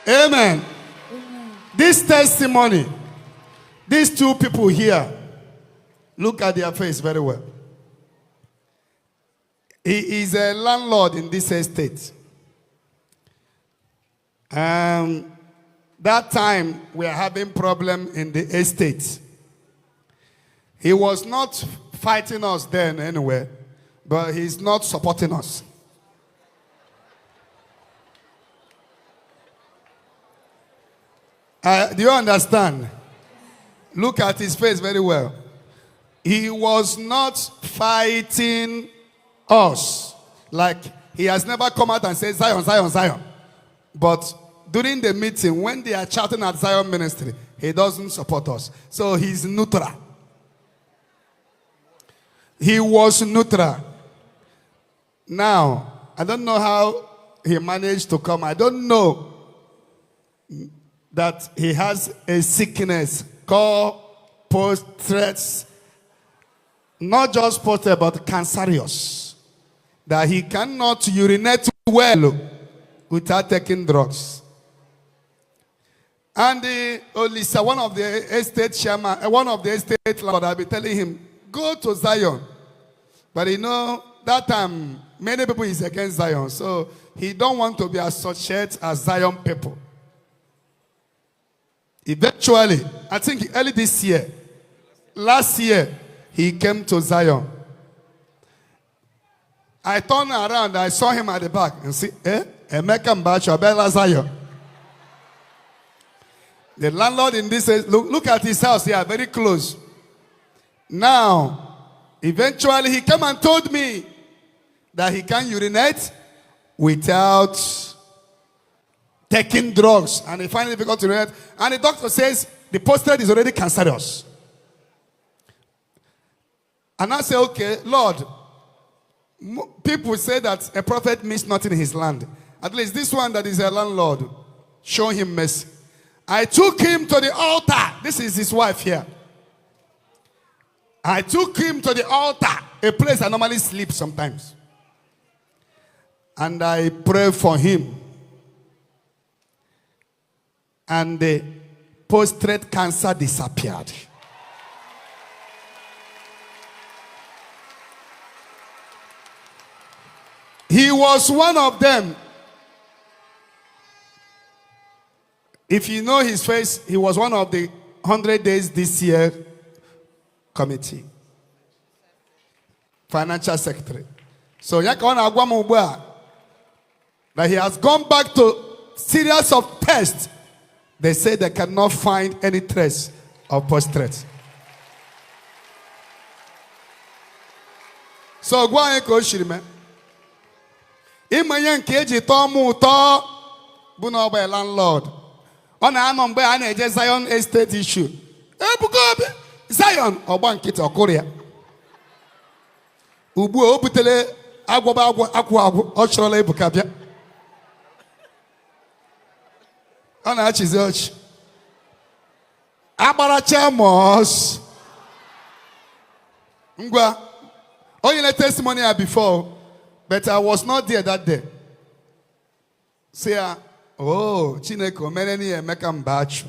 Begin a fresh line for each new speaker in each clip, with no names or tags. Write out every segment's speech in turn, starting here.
Amen. This testimony, these two people here, look at their face very well. He is a landlord in this estate. That time we are having problem in the estate. He was not fighting us then anyway, but he's not supporting us. Do you understand? Look at his face very well. He was not fighting us. Like he has never come out and said, Zion, Zion, Zion. But during the meeting, when they are chatting at Zion Ministry, he doesn't support us. So he's neutral. He was neutral. Now, I don't know how he managed to come. I don't know that he has a sickness called post-stress, not just post, but cancerous, that he cannot urinate well without taking drugs. And Olisa, one of the estate chairman, one of the estate landlord, I'll be telling him, go to Zion. But you know, that time, many people is against Zion, so he don't want to be associated as Zion people. Eventually, I think early this year, last year, he came to Zion. I turned around, I saw him at the back and see, Emeka Mbacho, Bella Zion. The landlord in this, look at his house here, very close. Now, eventually he came and told me that he can urinate without taking drugs, and he finally difficult to urinate. And the doctor says the prostate is already cancerous. And I say, okay, Lord, people say that a prophet means nothing in his land. At least this one that is a landlord, show him mercy. I took him to the altar. This is his wife here. I took him to the altar, a place I normally sleep sometimes. And I prayed for him. And the prostate cancer disappeared. He was one of them. If you know his face, he was one of the 100 days this year committee. Financial secretary. So that he has gone back to series of tests. They say they cannot find any trace of prostate. So go on, Koshirime. Imayan keji tomu to bunoba landlord. On a number and a Zion estate issue. Ebuka Obi, Zion or Bankit or Korea. Ubu oputele agwa ochrola Ebuka bia. On a church. Abaracha Mos. Ngwa. Only a testimony before, but I was not there that day. Say, oh, Chineko, Meneni, and Mekam Bachu.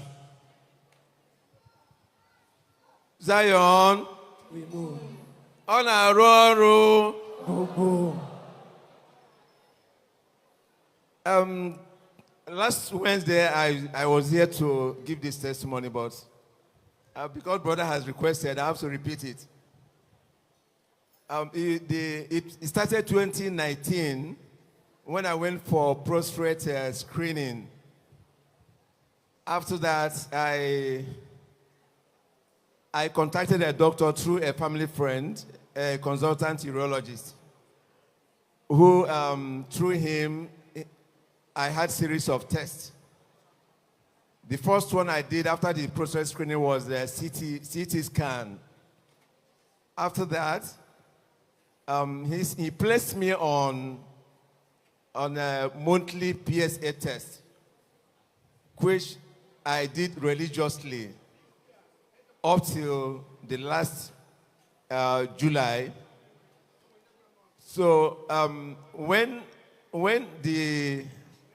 Zion. We move. On a road. Last Wednesday, I was here to give this testimony, but because brother has requested, I have to repeat it. It started 2019 when I went for prostate screening. After that, I contacted a doctor through a family friend, a consultant urologist, who through him, I had a series of tests. The first one I did after the prostate screening was the CT scan. After that, he placed me on a monthly PSA test, which I did religiously up till the last July. So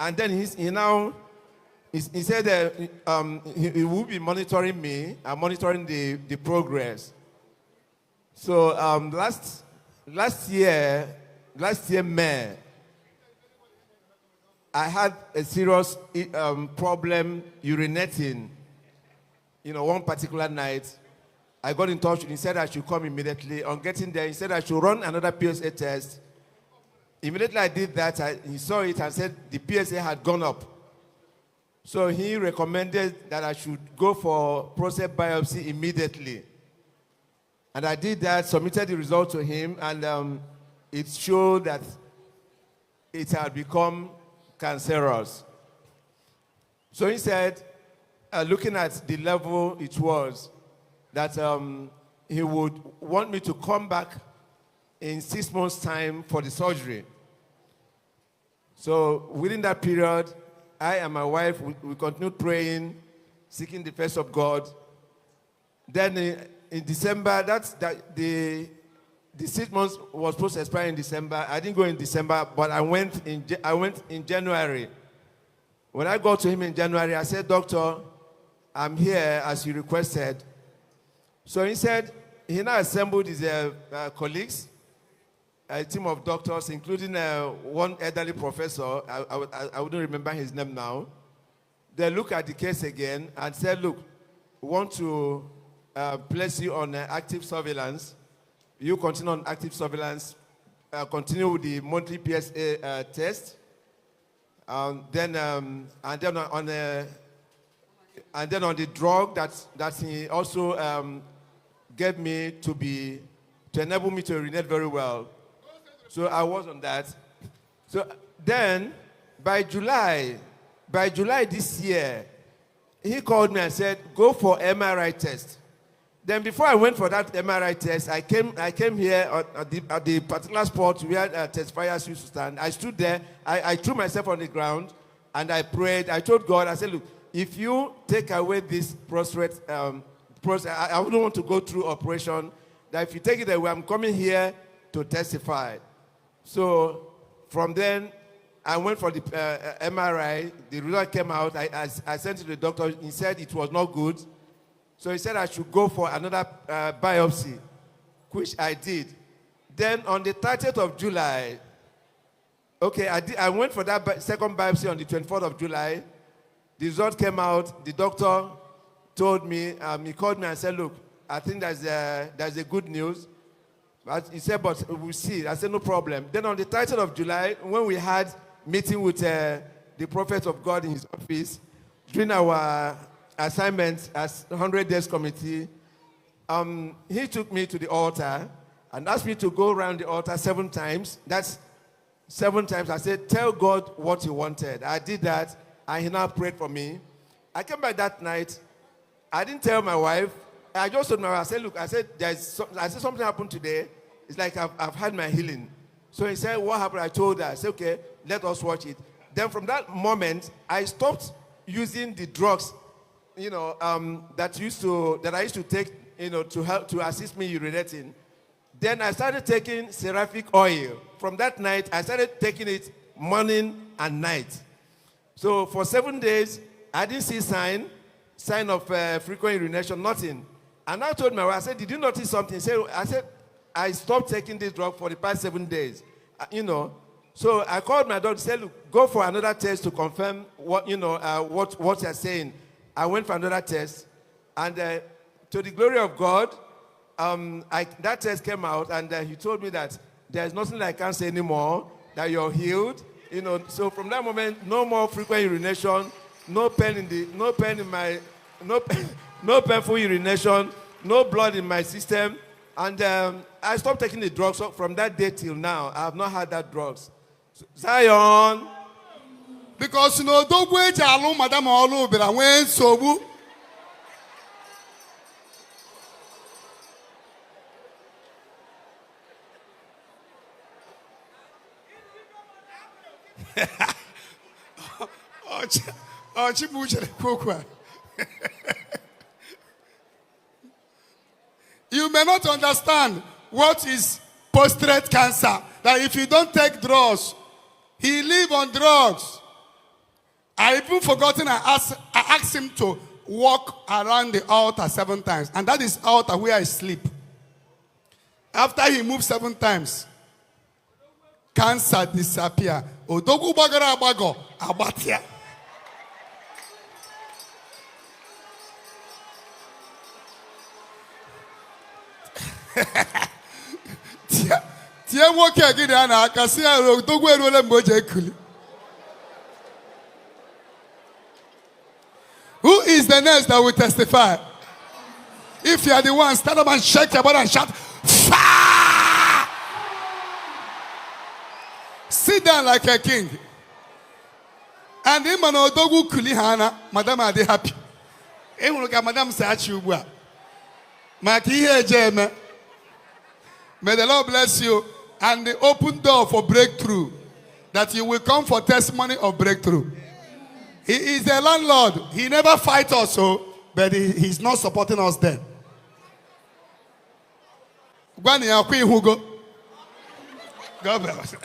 and then he now he said he will be monitoring me and monitoring the progress. So last year May, I had a serious problem urinating. One particular night, I got in touch with him. He said I should come immediately. On getting there, he said I should run another PSA test. Immediately I did that, he saw it and said the PSA had gone up. So he recommended that I should go for prostate biopsy immediately. And I did that, submitted the result to him, and it showed that it had become cancerous. So he said, looking at the level it was, that he would want me to come back in 6 months' time for the surgery. So within that period, I and my wife, we continued praying, seeking the face of God. Then in December, the 6 months was supposed to expire in December. I didn't go in December, but I went in January. When I got to him in January, I said, "Doctor, I'm here as you requested." So he said, he now assembled his colleagues, a team of doctors, including one elderly professor. I wouldn't remember his name now. They looked at the case again and said, "Look, we want to place you on active surveillance. You continue on active surveillance, continue with the monthly PSA test, and then on the drug that he also gave me to enable me to urinate very well." So I was on that. So then by July this year, he called me and said, "Go for MRI test." Then before I went for that MRI test, I came here at the particular spot where testifiers used to stand. I stood there. I threw myself on the ground and I prayed. I told God, I said, "Look, if you take away this prostate, I wouldn't want to go through operation. That if you take it away, I'm coming here to testify." So from then, I went for the MRI. The result came out. I sent it to the doctor. He said it was not good. So he said I should go for another biopsy, which I did. Then on the 30th of July, I went for that second biopsy on the 24th of July. The result came out. The doctor told me, he called me and said, "Look, I think there's a good news." But he said, "But we'll see." I said, "No problem." Then on the 30th of July, when we had meeting with the prophet of God in his office, during our assignment as 100 Days Committee, he took me to the altar and asked me to go around the altar 7 times. That's 7 times. I said, "Tell God what you wanted." I did that, and he now prayed for me. I came back that night. I didn't tell my wife. I just told my wife, I said, "Look," I said, "something happened today. It's like I've had my healing." So he said, "What happened?" I told her. I said, "Okay, let us watch it." Then from that moment, I stopped using the drugs, that I used to take, to help to assist me urinating. Then I started taking seraphic oil. From that night, I started taking it morning and night. So for 7 days, I didn't see sign of frequent urination, nothing. And I told my wife, I said, "Did you notice something?" I said, "I stopped taking this drug for the past 7 days." So I called my doctor, said, "Look, go for another test to confirm what you're saying." I went for another test, and to the glory of God, that test came out, and he told me that there's nothing like cancer anymore, that you're healed. So from that moment, no more frequent urination, no painful urination, no blood in my system, and I stopped taking the drugs. So from that day till now, I have not had that drugs. Zion.
Because don't wait alone, Madam Olu, but I went so. You may not understand what is prostate cancer. That if you don't take drugs, he live on drugs. I even forgotten I asked him to walk around the altar 7 times. And that is altar where I sleep. After he moved 7 times, cancer disappear. Odogu bagara abago abatia. Tia woke again and I can see Odogu erole mboje kuli. Who is the next that will testify? If you are the one, stand up and shake your body and shout, fire! Sit down like a king. And him and Odogu Kulihana, Madam, are they happy? Madam Sachu. May the Lord bless you and the open door for breakthrough. That you will come for testimony of breakthrough. He is the landlord. He never fights us, but he's not supporting us then. God bless.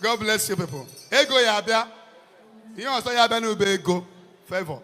God bless you, people. Ego yabia. You know, so yabia no be ego. Favor.